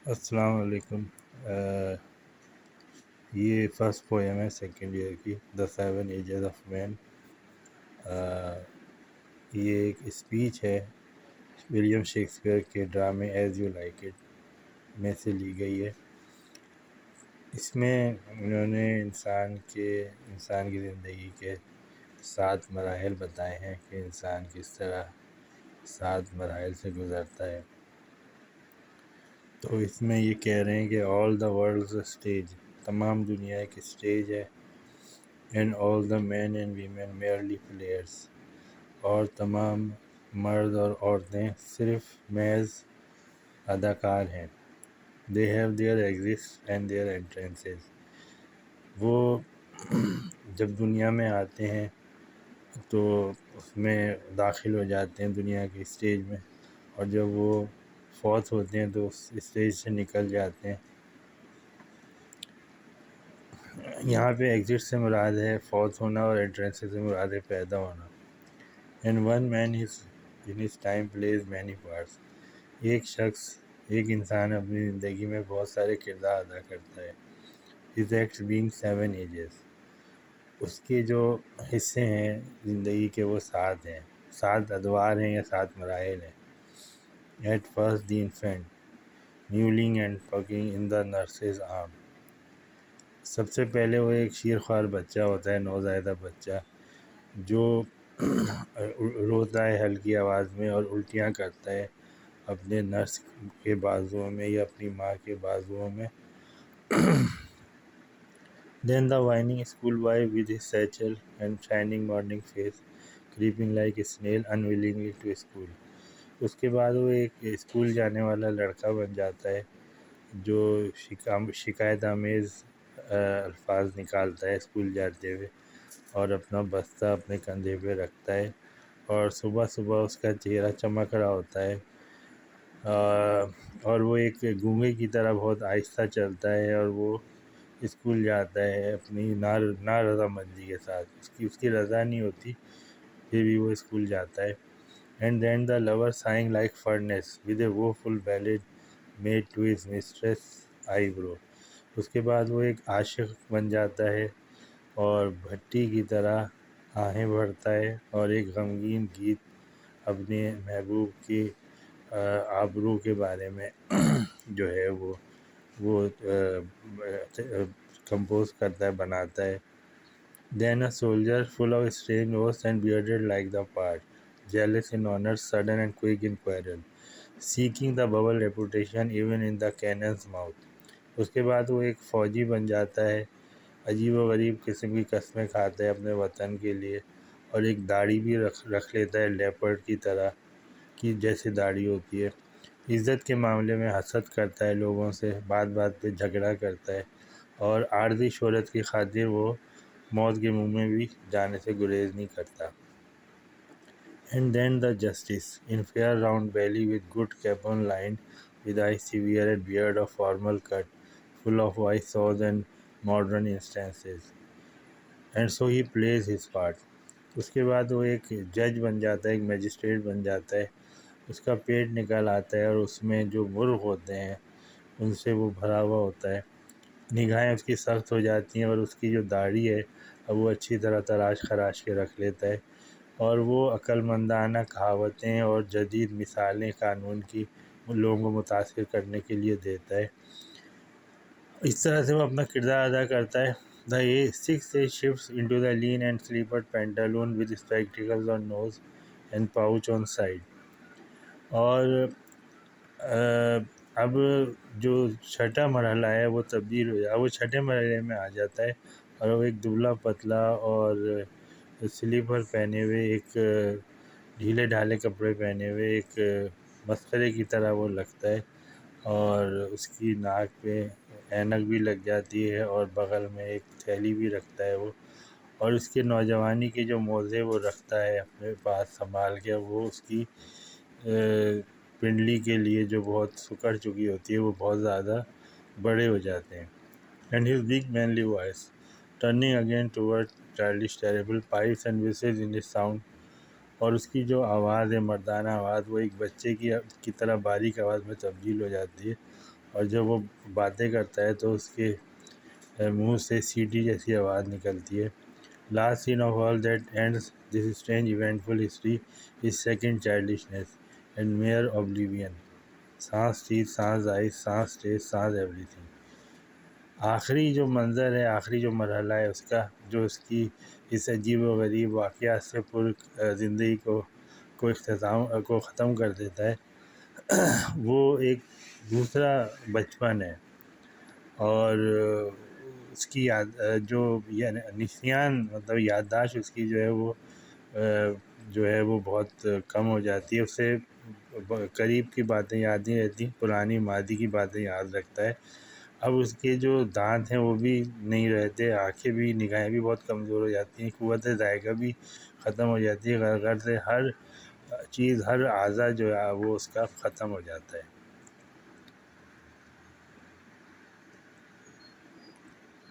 السلام علیکم۔ یہ فرسٹ پویم ہے سیکنڈ ایئر کی، دا سیون ایجز آف مین۔ یہ ایک اسپیچ ہے ولیم شیکسپیئر کے ڈرامے ایز یو لائک اٹ میں سے لی گئی ہے۔ اس میں انہوں نے انسان کی زندگی کے 7 مراحل بتائے ہیں کہ انسان کس طرح 7 مراحل سے گزرتا ہے۔ تو اس میں یہ کہہ رہے ہیں کہ آل دا ورلڈز اسٹیج، تمام دنیا ایک اسٹیج ہے، and all the men and women merely players, اور تمام مرد اور عورتیں صرف محض اداکار ہیں۔ They have their exits and their entrances, وہ جب دنیا میں آتے ہیں تو اس میں داخل ہو جاتے ہیں دنیا کی اسٹیج میں، اور جب وہ فوت ہوتے ہیں تو اس اسٹیج سے نکل جاتے ہیں۔ یہاں پہ ایگزٹ سے مراد ہے فوت ہونا، اور انٹرنس سے مراد ہے پیدا ہونا۔ And one man in his time plays many parts, ایک انسان اپنی زندگی میں بہت سارے کردار ادا کرتا ہے۔ ہز ایکٹس بینگ 7 ایجز، اس کے جو حصے ہیں زندگی کے وہ 7 ہیں، 7 ادوار ہیں یا 7 مراحل ہیں۔ At first the infant mewling and puking in the nurse's arm, سب سے پہلے وہ ایک شیرخوار بچہ ہوتا ہے، نوزائیدہ بچہ، جو روتا ہے ہلکی آواز میں اور الٹیاں کرتا ہے اپنے نرس کے بازوؤں میں یا اپنی ماں کے بازوؤں میں۔ Then the whining schoolboy with his satchel and shining morning face creeping like a snail unwillingly to school، اس کے بعد وہ ایک اسکول جانے والا لڑکا بن جاتا ہے جو شکایت آمیز الفاظ نکالتا ہے اسکول جاتے ہوئے، اور اپنا بستہ اپنے کندھے پہ رکھتا ہے، اور صبح صبح اس کا چہرہ چمک رہا ہوتا ہے، اور وہ ایک گونگے کی طرح بہت آہستہ چلتا ہے، اور وہ اسکول جاتا ہے اپنی نارضامندی کے ساتھ، اس کی رضا نہیں ہوتی پھر بھی وہ اسکول جاتا ہے۔ And then the lover sighing like furnace with a woeful ballad made to his mistress eyebrow, اس کے بعد وہ ایک عاشق بن جاتا ہے اور بھٹی کی طرح آہیں بھرتا ہے، اور ایک غمگین گیت اپنے محبوب کی آبرو کے بارے میں جو ہے وہ کمپوز کرتا ہے، بناتا ہے۔ Then a soldier full of strange oaths and bearded like the pard, jealous in honor, sudden and quick in quarrel, seeking the bubble reputation even in the cannon's mouth، اس کے بعد وہ ایک فوجی بن جاتا ہے، عجیب و غریب قسم کی قسمیں کھاتا ہے اپنے وطن کے لیے، اور ایک داڑھی بھی رکھ لیتا ہے لیپرڈ کی طرح کی جیسے داڑھی ہوتی ہے۔ عزت کے معاملے میں حسد کرتا ہے لوگوں سے، بات بات پہ جھگڑا کرتا ہے، اور عارضی شہرت کی خاطر وہ موت کے منہ میں بھی جانے سے گریز نہیں کرتا۔ And then the justice, in fair round belly with good capon lined with eyes severe and beard of formal cut, full of wise saws and modern instances, and so he plays his part۔ اس کے بعد وہ ایک جج بن جاتا ہے، ایک magistrate بن جاتا ہے، اس کا پیٹ نکل آتا ہے، اور اس میں جو مرغ ہوتے ہیں ان سے وہ بھرا ہوا ہوتا ہے، نگاہیں اس کی سخت ہو جاتی ہیں، اور اس کی جو داڑھی ہے اب وہ اچھی طرح تراش خراش کے رکھ لیتا ہے، اور وہ عقل مندانہ کہاوتیں اور جدید مثالیں قانون کی لوگوں کو متاثر کرنے کے لیے دیتا ہے۔ اس طرح سے وہ اپنا کردار ادا کرتا ہے۔ The sixth age shifts into the lean and slippered pantaloon with spectacles on nose and pouch on side، اور اب جو چھٹا مرحلہ ہے وہ تبدیل ہو جائے، وہ چھٹے مرحلے میں آ جاتا ہے، اور وہ ایک دبلا پتلا اور سلیپر پہنے ہوئے، ایک ڈھیلے ڈھالے کپڑے پہنے ہوئے ایک مسخرے کی طرح وہ لگتا ہے، اور اس کی ناک پہ اینک بھی لگ جاتی ہے، اور بغل میں ایک تھیلی بھی رکھتا ہے وہ، اور اس کے نوجوانی کے جو موزے وہ رکھتا ہے اپنے پاس سنبھال کے، وہ اس کی پنڈلی کے لیے جو بہت سکڑ چکی ہوتی ہے وہ بہت زیادہ بڑے ہو جاتے ہیں۔ And his big manly voice turning again toward childish treble pipes and whistles in his sound, اور اس کی جو آواز ہے مردانہ آواز وہ ایک بچے کی طرح باریک آواز میں تبدیل ہو جاتی ہے، اور جب وہ باتیں کرتا ہے تو اس کے منہ سے سیٹی جیسی آواز نکلتی ہے. Last scene of all that ends this strange eventful history is second childishness and mere oblivion. سانس چیز، سانس آئی، سانس ٹیسٹ، سانس ایوری تھنگ. آخری جو منظر ہے، آخری جو مرحلہ ہے اس کا، جو اس کی اس عجیب و غریب واقعات سے پر زندگی کو ختم کر دیتا ہے، وہ ایک دوسرا بچپن ہے. اور اس کی جو نسیان مطلب یادداشت اس کی جو ہے وہ وہ بہت کم ہو جاتی ہے. اس سے قریب کی باتیں یاد نہیں رہتی، پرانی ماضی کی باتیں یاد رکھتا ہے. اب اس کے جو دانت ہیں وہ بھی نہیں رہتے، آنکھیں بھی، نگاہیں بھی بہت کمزور ہو جاتی ہیں، قوت ذائقہ بھی ختم ہو جاتی ہے. غرض سے ہر چیز، ہر اعضا جو ہے وہ اس کا ختم ہو جاتا ہے.